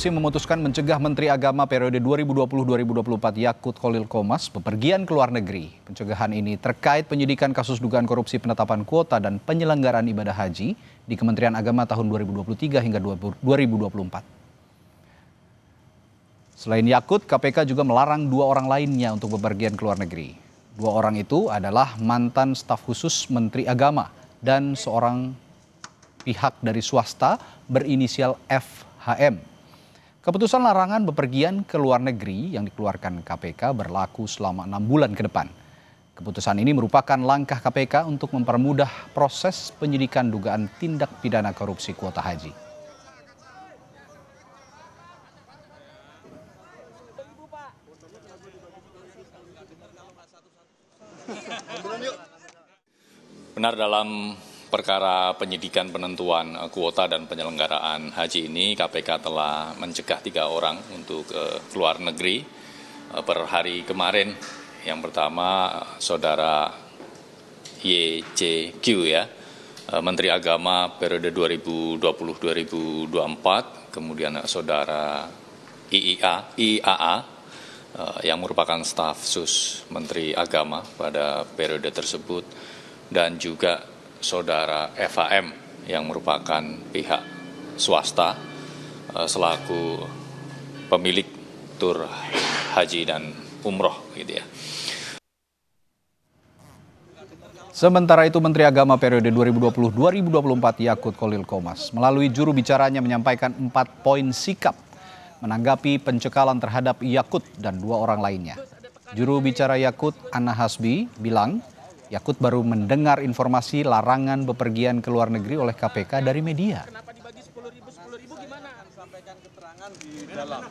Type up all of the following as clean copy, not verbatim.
Memutuskan mencegah Menteri Agama periode 2020-2024 Yakut Khalil Qomas bepergian ke luar negeri. Pencegahan ini terkait penyidikan kasus dugaan korupsi penetapan kuota dan penyelenggaraan ibadah haji di Kementerian Agama tahun 2023 hingga 2024. Selain Yakut, KPK juga melarang 2 orang lainnya untuk bepergian ke luar negeri. 2 orang itu adalah mantan staf khusus Menteri Agama dan seorang pihak dari swasta berinisial FHM. Keputusan larangan bepergian ke luar negeri yang dikeluarkan KPK berlaku selama 6 bulan ke depan. Keputusan ini merupakan langkah KPK untuk mempermudah proses penyidikan dugaan tindak pidana korupsi kuota haji. Benar, dalam perkara penyidikan penentuan kuota dan penyelenggaraan haji ini, KPK telah mencegah 3 orang untuk keluar negeri per hari kemarin. Yang pertama, Saudara YCQ ya, Menteri Agama periode 2020-2024, kemudian Saudara IAA yang merupakan staf sus Menteri Agama pada periode tersebut, dan juga Saudara FHM yang merupakan pihak swasta selaku pemilik tur haji dan umroh gitu ya. Sementara itu Menteri Agama periode 2020-2024 Yakut Khalil Qomas melalui juru bicaranya menyampaikan 4 poin sikap menanggapi pencekalan terhadap Yakut dan 2 orang lainnya. Juru bicara Yakut Ana Hasbi bilang Yakut baru mendengar informasi larangan bepergian ke luar negeri oleh KPK dari media. Kenapa dibagi 10.000 gimana? Sampaikan keterangan di dalam.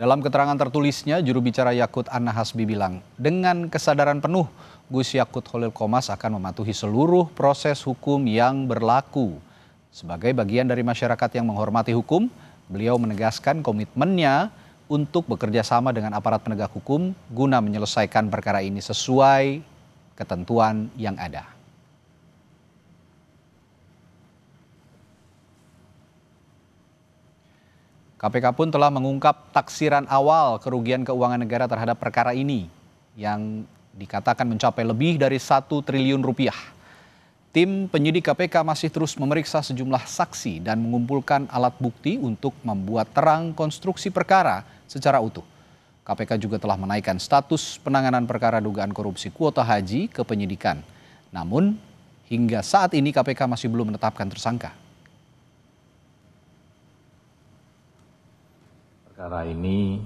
Dalam keterangan tertulisnya, juru bicara Yakut Ana Hasbi bilang, dengan kesadaran penuh, Gus Yakut Khalil Qomas akan mematuhi seluruh proses hukum yang berlaku. Sebagai bagian dari masyarakat yang menghormati hukum, beliau menegaskan komitmennya untuk bekerja sama dengan aparat penegak hukum guna menyelesaikan perkara ini sesuai ketentuan yang ada. KPK pun telah mengungkap taksiran awal kerugian keuangan negara terhadap perkara ini yang dikatakan mencapai lebih dari 1 triliun rupiah. Tim penyidik KPK masih terus memeriksa sejumlah saksi dan mengumpulkan alat bukti untuk membuat terang konstruksi perkara secara utuh. KPK juga telah menaikkan status penanganan perkara dugaan korupsi kuota haji ke penyidikan. Namun, hingga saat ini KPK masih belum menetapkan tersangka. Perkara ini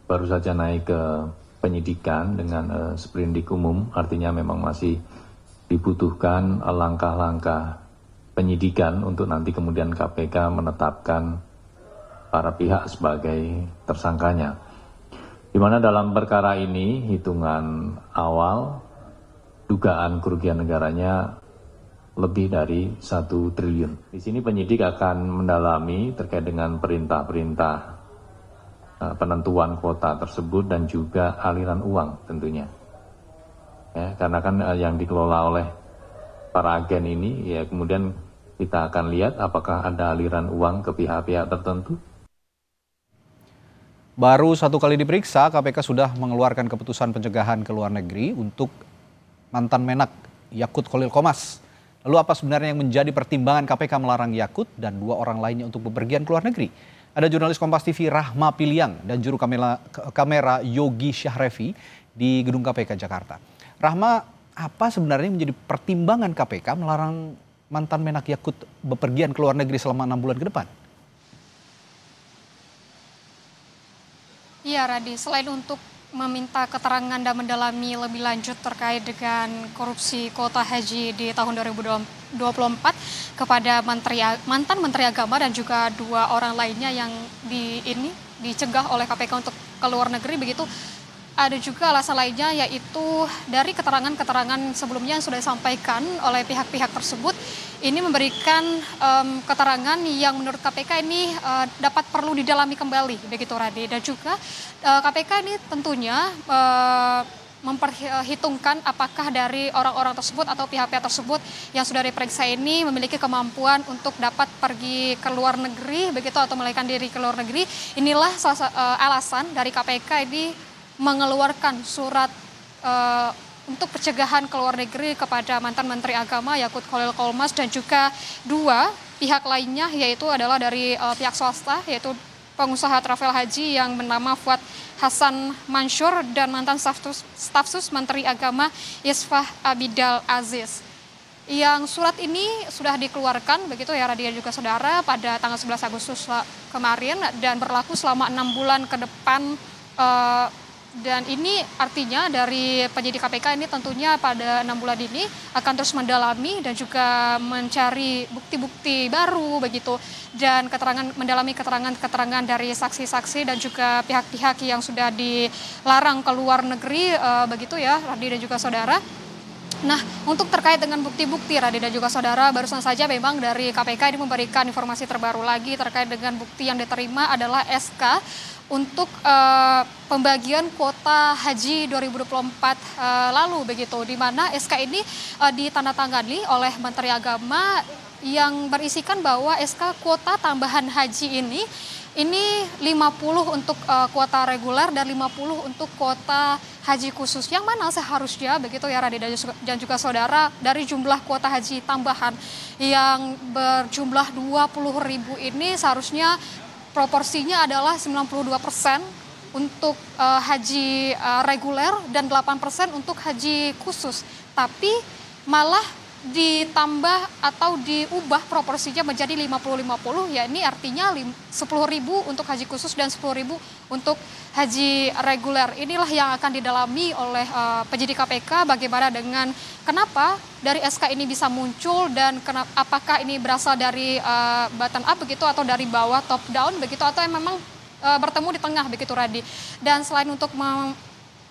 baru saja naik ke penyidikan dengan sprindik umum, artinya memang masih dibutuhkan langkah-langkah penyidikan untuk nanti kemudian KPK menetapkan para pihak sebagai tersangkanya. Di mana dalam perkara ini hitungan awal dugaan kerugian negaranya lebih dari 1 triliun. Di sini penyidik akan mendalami terkait dengan perintah-perintah penentuan kuota tersebut dan juga aliran uang tentunya. Ya, karena kan yang dikelola oleh para agen ini, ya kemudian kita akan lihat apakah ada aliran uang ke pihak-pihak tertentu. Baru 1 kali diperiksa, KPK sudah mengeluarkan keputusan pencegahan ke luar negeri untuk mantan Menak Yakut Khalil Qomas. Lalu apa sebenarnya yang menjadi pertimbangan KPK melarang Yakut dan 2 orang lainnya untuk bepergian ke luar negeri? Ada jurnalis Kompas TV Rahma Piliang dan juru kamera Yogi Syahrevi di Gedung KPK Jakarta. Rahma, apa sebenarnya menjadi pertimbangan KPK melarang mantan Menak Yakut bepergian ke luar negeri selama 6 bulan ke depan? Iya Radi, selain untuk meminta keterangan dan mendalami lebih lanjut terkait dengan korupsi kuota haji di tahun 2024 kepada mantan Menteri Agama dan juga 2 orang lainnya yang dicegah oleh KPK untuk ke luar negeri begitu. Ada juga alasan lainnya yaitu dari keterangan-keterangan sebelumnya yang sudah disampaikan oleh pihak-pihak tersebut, ini memberikan keterangan yang menurut KPK ini dapat perlu didalami kembali begitu Radi. Dan juga KPK ini tentunya memperhitungkan apakah dari orang-orang tersebut atau pihak-pihak tersebut yang sudah diperiksa ini memiliki kemampuan untuk dapat pergi ke luar negeri begitu atau melarikan diri ke luar negeri. Inilah alasan dari KPK ini mengeluarkan surat untuk pencegahan ke luar negeri kepada mantan Menteri Agama Yakut Khalil Qomas dan juga dua pihak lainnya, yaitu adalah dari pihak swasta, yaitu pengusaha travel haji yang bernama Fuad Hasan Mansur dan mantan staf sus Menteri Agama Isfah Abidal Aziz. Yang surat ini sudah dikeluarkan begitu ya Radhi dan juga saudara pada tanggal 11 Agustus kemarin dan berlaku selama 6 bulan ke depan. Dan ini artinya dari penyidik KPK ini tentunya pada 6 bulan ini akan terus mendalami dan juga mencari bukti-bukti baru begitu dan mendalami keterangan dari saksi-saksi dan juga pihak-pihak yang sudah dilarang ke luar negeri begitu ya Radhi dan juga saudara. Nah, untuk terkait dengan bukti-bukti Radhi dan juga saudara, barusan saja memang dari KPK ini memberikan informasi terbaru lagi terkait dengan bukti yang diterima adalah SK untuk pembagian kuota haji 2024 lalu begitu, di mana SK ini ditandatangani oleh Menteri Agama yang berisikan bahwa SK kuota tambahan haji ini 50 untuk kuota reguler dan 50 untuk kuota haji khusus, yang mana seharusnya begitu ya Radhi dan juga saudara, dari jumlah kuota haji tambahan yang berjumlah 20.000 ini seharusnya proporsinya adalah 92% untuk haji reguler dan 8% untuk haji khusus. Tapi malah ditambah atau diubah proporsinya menjadi 50-50, ya ini artinya 10.000 untuk haji khusus dan 10.000 untuk haji reguler. Inilah yang akan didalami oleh penyidik KPK bagaimana dengan kenapa dari SK ini bisa muncul dan apakah ini berasal dari bottom up begitu atau dari bawah top down begitu atau yang memang bertemu di tengah begitu Radhi. Dan selain untuk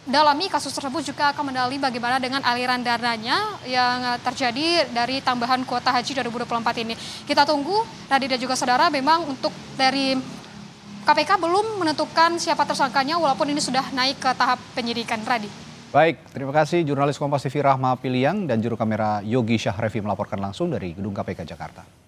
dalami kasus tersebut juga akan mendalami bagaimana dengan aliran dananya yang terjadi dari tambahan kuota haji 2024 ini. Kita tunggu Radhi dan juga saudara, memang untuk dari KPK belum menentukan siapa tersangkanya walaupun ini sudah naik ke tahap penyidikan. Radhi. Baik, terima kasih jurnalis Kompas TV Rahma Piliang dan juru kamera Yogi Syahrevi melaporkan langsung dari Gedung KPK Jakarta.